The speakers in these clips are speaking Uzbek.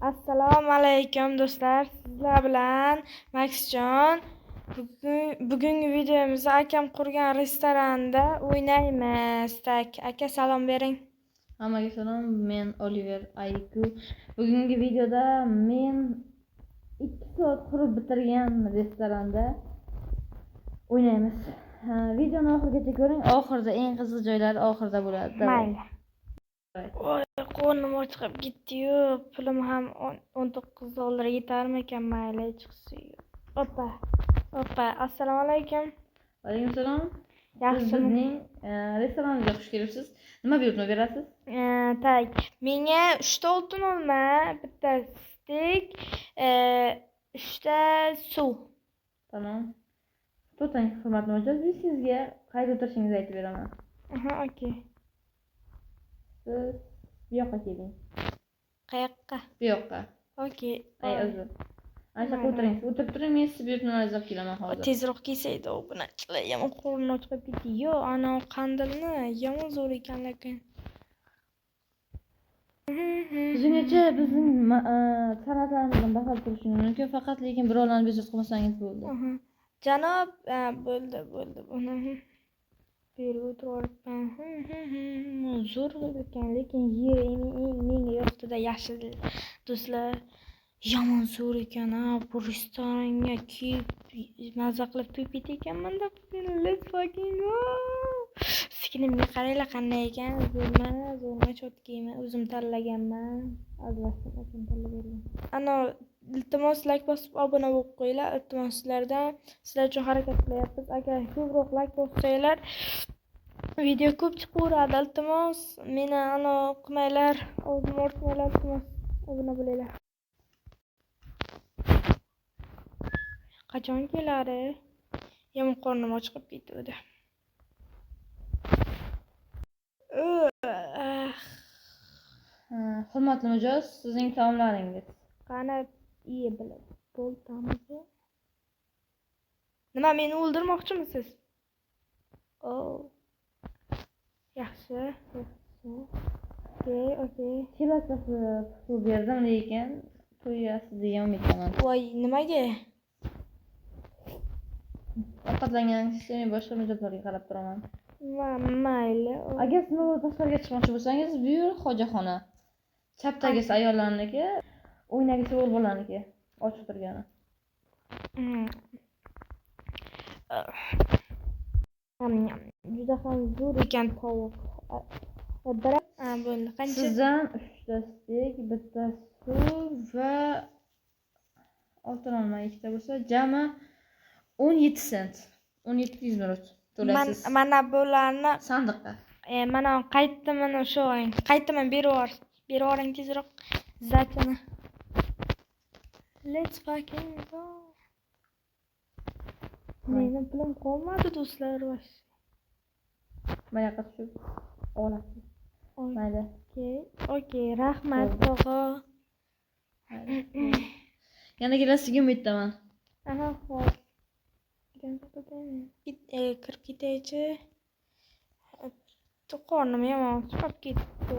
Assalomu alaykum do'stlar. Sizlar bilan Maxjon. Bugungi videomizda akam qurgan restoranda o'ynaymiz. Tak, aka salom bering. Hammaga salom, men Oliver Ayku. Bugungi videoda men 2 soat qurib bitirgan restoranda o'ynaymiz. Videoni oxirigacha ko'ring. Oxirida eng qiziq joylari oxirida bo'ladi. Mayli. Voy, qo'rnim ochib ketdi-yu, pulim ham 19 dollar yetarmikan, mayli chiqsi. Oppa. Assalomu alaykum. Va alaykum salom. Yaxshimi? Bizning restoranimizga xush kelibsiz. Nima buyurtma berasiz? Tak, menga 3 ta oltin olma, bitta stek, 3 ta suv. Tamam. To'xtang, hurmatli mijozlar, biz sizga qayerda o'tirishingizni aytib beraman. Okey. Siz bu yoqqa keling. Qayoqqa? Bu yoqqa. Okey. Ay, o'zi. Aysa o'tiring. O'tirib turing, men siz buyurtmalaringizni olib kelaman hozir. Tezroq kelsaydi, u bunachilar yomon qo'lini ochib ketdi. Yo, ana qandilni yomon zo'r ekan lekin. Bizgacha bizning san'atlarimizdan bahra ko'rishingiz mumkin, faqat lekin birovlarni bezovta qilmasangiz bo'ldi. Janob, bo'ldi. Buni berib o'tiribman. Zo'r ekan, lekin yeri menga yoqdi-da, yashil do'stlar. Yomon zo'r ekan, bu restoranga kelib mazza qilib to'yib ekanman deb. Let's fucking go. Fikrimga qaranglar qanday ekan, zo'rma chotkaymi, o'zim tanlaganman. Albatta, o'zim tanlab berdim. Ana, iltimos like bosib obuna bo'lib qo'yinglar. Iltimos sizlardan, sizlar uchun harakat qilyapmiz. Agar ko'proq like bossanglar, video ko'p chiqaveradi. Iltimos, meni ana qilmanglar, o'zim o'rtmanglar, iltimos, obuna bo'linglar. Qachon keladi? Yomon qornim ochib ketdi. Hurmatli mijoz, sizning taomlaringiz. Qani iye bilib bo'ltamizmi? Nima, meni o'ldirmoqchimisiz? Yaxshi. Okey. Kelasiz suv berdim, lekin to'yasiz degan umiddaman. Voy, nimaga? Ovqatlanganingiz uchun boshqa mijozlarga qarab turaman. Mayli. Agar siz tashqariga chiqmoqchi bo'lsangiz, bu yer xo'jaxona. Chapdagisi ayollarniki, o'ynagisi o'g'illarniki ochiq turgani. Juda ham zo'r ekan tovuq. Bo'ldi. Qancha? Sizdan 3 ta stek, bitta suv va oltin olma ikkita bo'lsa, jami 17 sent. 17 yuzminut to'laysiz. Mana bularni Sandiqqa. Mana qaytdimini shu o'ng. Qaytdiman beravering tezroq zatini. Let's fucking go. Meni pulim qolmadi do'stlar. Mana yoqqa tushib olasiz. Mayli. Okey, rahmat tog'a. Yana kelasiga umiddaman. Xo'p. Kirib ketaychi. Qornim yomon chiqib ketdi.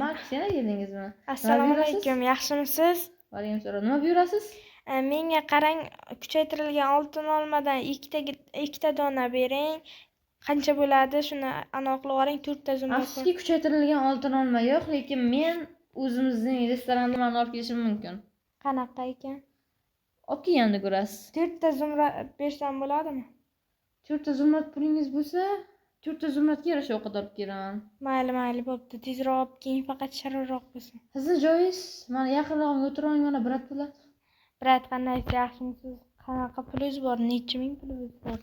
Max, yana keldingizmi? Assalomu alaykum, yaxshimisiz? Va alaykum salom. Nima buyurasiz? Menga qarang, kuchaytirilgan oltin olmadan ikkita dona bering. Qancha bo'ladi? Shuni aniq qilib oling, 4 ta zumrad. Afsuski, kuchaytirilgan oltin olma yo'q, lekin men o'zimizning restorandan olib kelishim mumkin. Qanaqa ekan? Olib kelganda ko'rasiz. 4 ta zumrad bersam bo'ladimi? 4 ta zumrad pulingiz bo'lsa, 4 ta zumradga yarasha ovqat olib kelaman. Mayli, bo'pti. Tezroq olib keling, faqat shirinroq bo'lsin. Sizni joyingiz mana yaqinroq o'tiring, mana brat bo'ladi. Brat, qanday yaxshimisiz? Qanaqa pulingiz bor? Necha ming pulingiz bor?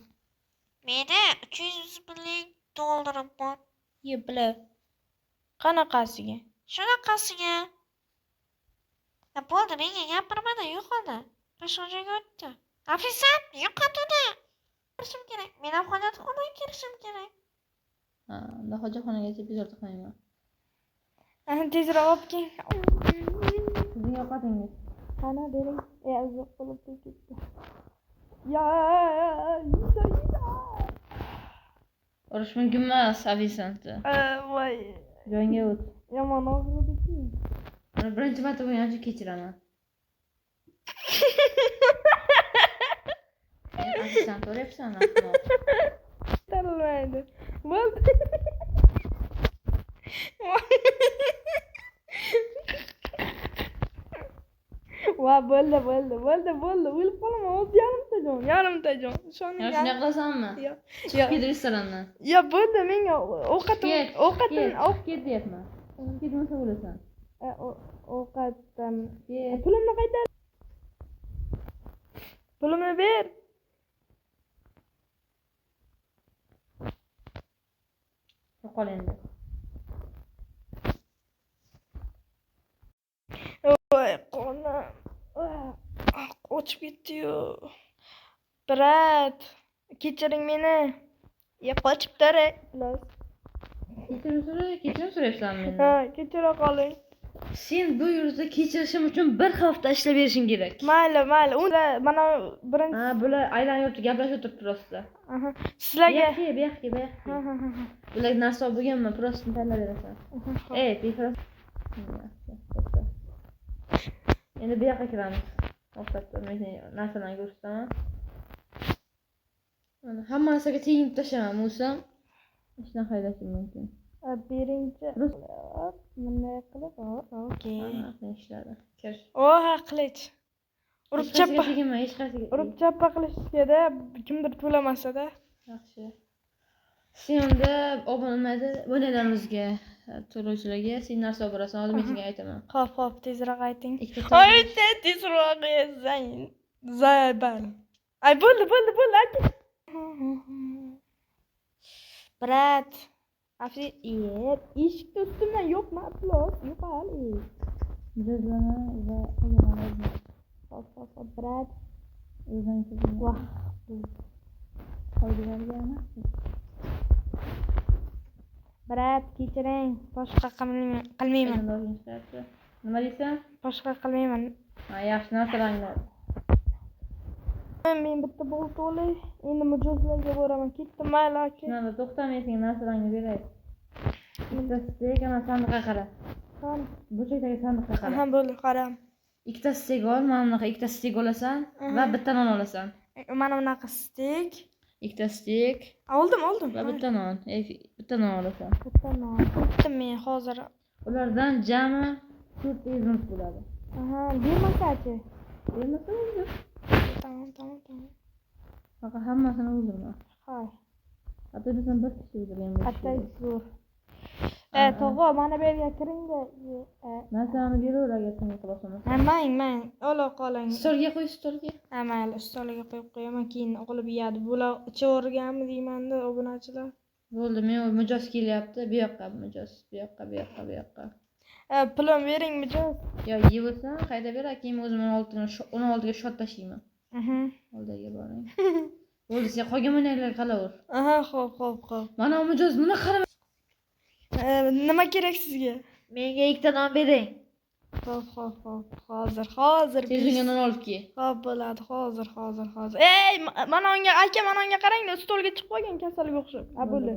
Menda 300 ming dollarim bor. Bilib. Qanaqasiga? Shunaqasiga. Bo'ldi, menga gapirmada, yo'qoldi. Boshqa joyga o'tdi. Ofisant, yo'qotdi. Kirishim kerak. Men hojatxonaga kirishim kerak. Unda hojatxonagacha bezovta qilmayman. Tezroq olib keling. Sizning ovqatingiz. Qani bering. Uzoq bo'lib ketdi. Urush mumkin emas, ofisant. Voy. Joyingga o't. Yomon og'ridi-ku. Mana birinchi marta bo'lgani uchun kechiraman. Men assistent bo'lyapsan, ahmoq. Tanilmaydi. Bo'ldi. Va bo'ldi. O'lib qolaman. O'zi yarimta jon. Ya Ishoninglar. shunday qilasanmi? Yo. Chiqib ket restorandan. Ya bo'ldi, menga ovqatim Ket deyapman. Ketmasa bo'lasan. ovqatim. Ket. Pulimni qaytar. Pulimni ber. Qol endi. Voy, qonim. Qochib ketdi-yu. Brat, kechiring meni. Ya qochibdi-re. Kechirim so'rayapsanmi mendan? Ha, kechira qoling. Sen bu yurtda kechirishim uchun bir hafta ishlab berishing kerak. Mayli. Ular mana birinchi. Ha, bular aylanib yuribdi, gaplashib turibdi rostda. Aha. Sizlarga. Bu yoqqa. Bular narsa olib bo'lganmi? Prostini tanlab berasan. Befros. Endi bu yoqqa kiramiz. Ovqatda men narsalarni ko'rsataman. Mana hamma narsaga tegib tashlaman, bo'lsam ishdan haydashim mumkin. Birinchi. Bunday qilib, okey. Mana ishladi. Kir. Oha, qilich. Urib chappa. Hech qaysiga. Urib chappa qilishgada kimdir to'lamasa-da. Yaxshi. Senda obunalarda abonalarimizga, to'lovchilarga sen narsa olib borasan, hozir men senga aytaman. Xo'p, tezroq ayting. Ikkita Ayt, tezroq zaban. Ay, bo'ldi, aka. Brat. Afiyet. Eshikni ustimdan yo'qmi, aflos? Yo'q hali. Bizlarni va qolganlarni. Xo'p, brat. O'zing Vah. qolganlarga Brat, kechiring. Boshqa qilmayman. Nima deysan? Boshqa qilmayman. Ha, yaxshi narsalarni. Men bitta bolt olay. Endi mijozlarga boraman. Ketdim, mayli aka. Shunda to'xtamay senga narsalarni beray. Ikkita stek, ana sandiqqa qara. Qani? Burchakdagi sandiqqa qara. Aha, bo'ldi, qaram. Ikkita stek ol, mana bunaqa ikkita stek olasan va bitta non olasan. Mana bunaqa stek. Ikkita stek Oldim. va bitta non. Bitta non olasan. Bitta non. Ketdim men hozir. Ulardan jami 4 yuz bo'ladi. Aha, bermasa-chi? Bermasa bo'ldi. Tamam. Faqat hammasini o'ldirma. Hoy. Hatto bizdan bir kishi o'ldirgan bo'lsa. Attay zo'r. Tog'o, mana bu yerga kiring-da. Narsani beraver agar senga qilasan. Mang. Ola qoling. Stolga qo'y, stolga. Mayli, stoliga qo'yib qo'yaman, keyin qilib yeyadi. Bular ichaverganmi deyman-da, obunachilar. Bo'ldi, men mijoz kelyapti. Bu yoqqa mijoz, bu yoqqa. Pulim bering mijoz. Yo, yeyversan, qayda ber, keyin o'zim 16 ga shot tashlayman. Oldiga boring. Bo'ldi, sen qolgan o'yinlarga qalaver. Aha, xo'p. Mana mijoz nima qarama. Nima kerak sizga? Menga ikkita non bering. Xo'p. Hozir. Tezligini non olib kel. Xo'p, bo'ladi. Hozir. Ey, mana unga qarang-da, stolga chiqib qolgan kasalga o'xshab. Bo'ldi.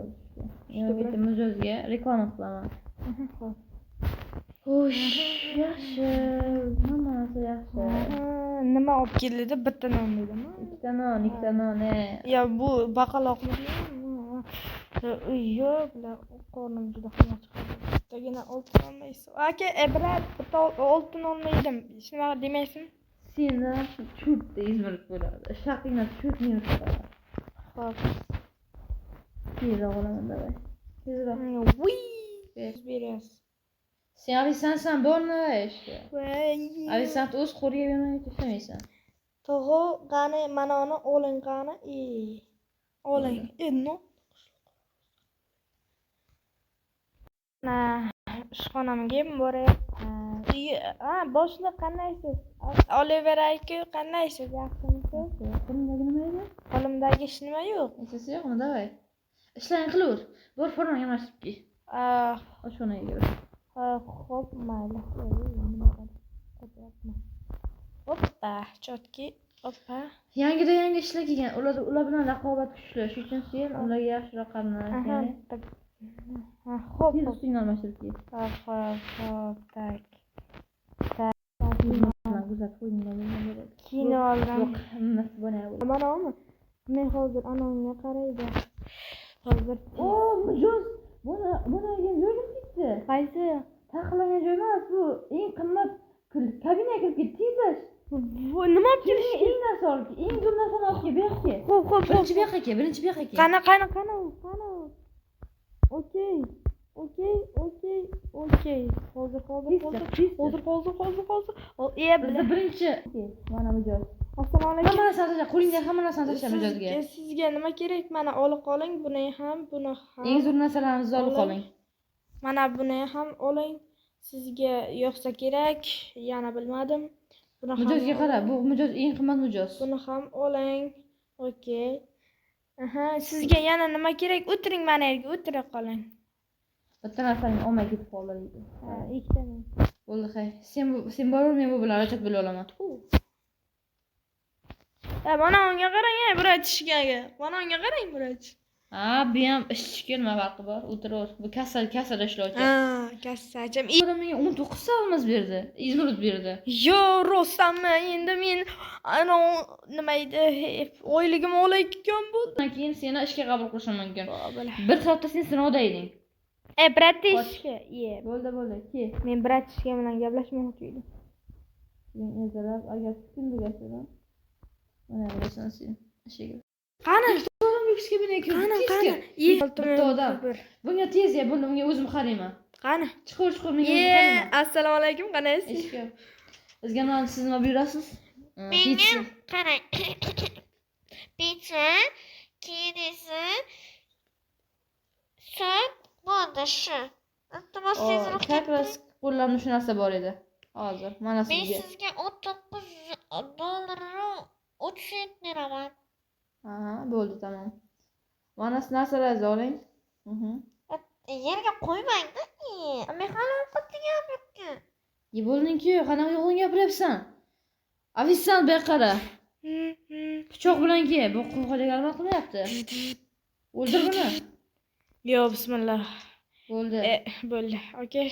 Men bitta mijozga reklama qilaman. Xo'p. Xo'sh, yaxshi. Hamma narsa yaxshi. Nima olib keldi? Bitta non dedimi? Ikkita non. Ya bu baqaloqmi? Yo'q, bular qornim juda ham chiqadi. Bittagina oltin olmaysiz. Aka, brat, bitta oltin olmaydim. Hech nima demaysin. Sendan 4 izmirlik bo'ladi. Shaqingdan 4 minut bo'ladi. Xo'p. Tezroq olaman, davay. Tezroq. Berasiz. Sen avisansan bormi ishga? Voy. Avisant o'z qo'liga bermay tashlamaysan. To'g'ri, qani mana uni oling qani? Oling. No. Ishxonamga boryapman. Boshliq qandaysiz? Olaveray-ku, qandaysiz? Yaxshimisiz? Qo'lingdagi nima edi? Qo'limdagi hech nima yo'q. Esasi yo'qmi, davay. Ishlarni qilaver. Bor formaga yamashib kel. Oshxonaga kir. Xo'p, mayli. Hoppa, chotki. Hoppa. Yangi ishlar kelgan. Ular bilan raqobat kuchli. Shuning uchun sen ularga yaxshi raqamlar. Xo'p. Tez ustingni almashtirib kel. Xo'p, tak. oldim. Yo'q, hammasi bana bo'ldi. Mana uni. Men hozir anamga qaraydi. Hozir. Mijoz. Buni joyim ketdi. Qaysi? Taqiqlangan joy emas, bu eng qimmat kabinaga kirib ketdi, tezlash. Bu nima olib Kelishga kelishdi? eng narsa olib, eng zo'r narsani olib kel, bu yoqqa kel. Xo'p. Birinchi bu yoqqa kel, birinchi bu yoqqa kel. Qani. Okey. Hozir. Bizda birinchi. Mana mijoz. Assalomu alaykum. Hamma narsani tashlab, qo'lingdagi hamma narsani tashlab mijozga. Sizga nima kerak? Mana olib qoling, buni ham. Eng zo'r narsalarimizni olib qoling. Mana buni ham oling. Sizga yo'qsa kerak, yana bilmadim. Buni ham. Mijozga qara, bu mijoz eng qimmat mijoz. Buni ham oling. Okey. Sizga yana nima kerak? O'tiring, mana yerga o'tira qoling. Bitta narsani olmay ketib qoldi. Ha, ikkitani. Bo'ldi, hay. Sen borur, men bu bilan arajat bo'la olaman. Mana unga qarang, vrach ishgaga. Mana unga qarang, vrach. Ha, bu ham ishchi nima farqi bor? O'tiraver. Bu kassada ishlovchi. Kassachim. Menga 19 so'mimiz berdi. Izmurud berdi. Yo, rostdanmi? Endi men nima edi? Oyligim olayotgan bo'ldi. Undan keyin seni ishga qabul qilishim mumkin. Bo'la. Bir hafta sen sinovda eding. Bratishka. Bo'ldi, kel. Men bratishka bilan gaplashmoqchi edim. Men ertalab agar kun tugasam, mana bilasan sen ishiga. Qani? Lyuksga binoga kirdi. Qani? Bitta odam. Bunga tez ya, bunga o'zim qarayman. Qani? Chiqir, menga o'zim qarayman. Assalomu alaykum, qanaysiz? Ishga. Bizga nima siz nima buyurasiz? Menga qarang. Pizza, keyin esa sut bo'ldi shu. Iltimos tezroq Как раз qo'llarimda shu narsa bor edi. Hozir mana Men sizga. sizga $19.30 beraman. Aha, bo'ldi, tamam. Mana narsalarni oling. Yerga qo'ymang-da. Men hali ovqatga gapirdim. Bo'lding-ku, qanaqa yolg'on gapiryapsan? Ofitsiant bu yoqqa qara. Pichoq bilan kel, bu qo'lga alma qilmayapti. O'ldir buni. Yo, bismillah. Bo'ldi. Bo'ldi. Okey.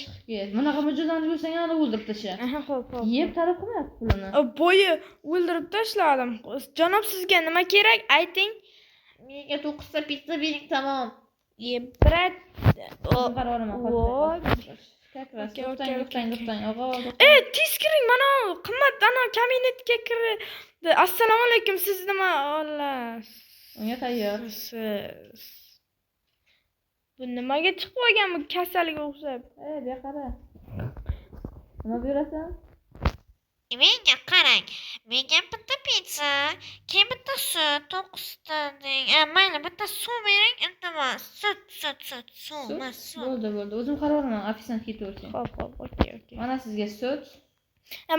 Bunaqa mijozlarni ko'rsang yana o'ldirib tasha. Xo'p. Yeb tarif qilmayapti pulini. Bo'yi o'ldirib tashladim. Janob, sizga nima kerak? Ayting. Menga 9 ta pizza bering, tamom. Brat. Qaroraman. Voy. Как раз. To'xtang. Og'a. Tez kiring, mana qimmat kabinetga kirdi. Assalomu alaykum, siz nima olasiz? Unga tayyor. Bu nimaga chiqib olgan bu kasalga o'xshab? Bu yoqqa qara. Nima buyurasan? Menga qarang. Menga bitta pizza, keyin bitta sut, 9 ta deng. Mayli, bitta suv bering, iltimos. Sut. Bo'ldi. O'zim qaroraman, ofitsiant ketaversin. Xo'p, okey. Mana sizga sut.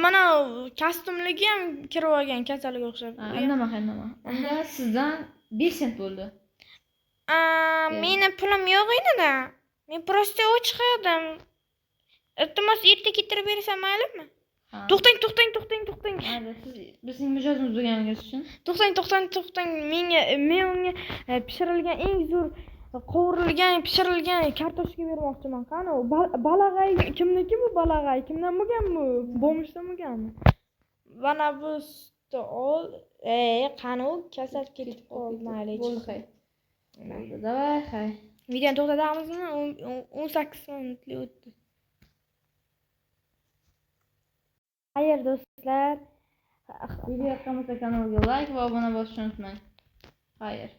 Mana kostyumligi ham kirib olgan kasalga o'xshab. Indama. Unda sizdan 5 sent bo'ldi. Meni pulim yo'q edi-da. Men prosta chiqardim. Iltimos erta ketirib bersam maylimi? To'xtang. Mayli, siz bizning mijozimiz bo'lganingiz uchun. To'xtang. Men unga pishirilgan eng zo'r pishirilgan kartoshka bermoqchiman. Qani, balag'ay kimniki bu balag'ay? Kimdan bo'lgan bu? Bomishdan bo'lganmi? Mana bu stol. Qani u kasal ketib qoldi, mayli. Bo'ldi, hay. Davay, hay. Videoni to'xtatamizmi? 18 minutli o'tdi. Xayr do'stlar. Video yoqqan bo'lsa kanalga like va obuna bo'lishni unutmang. Xayr.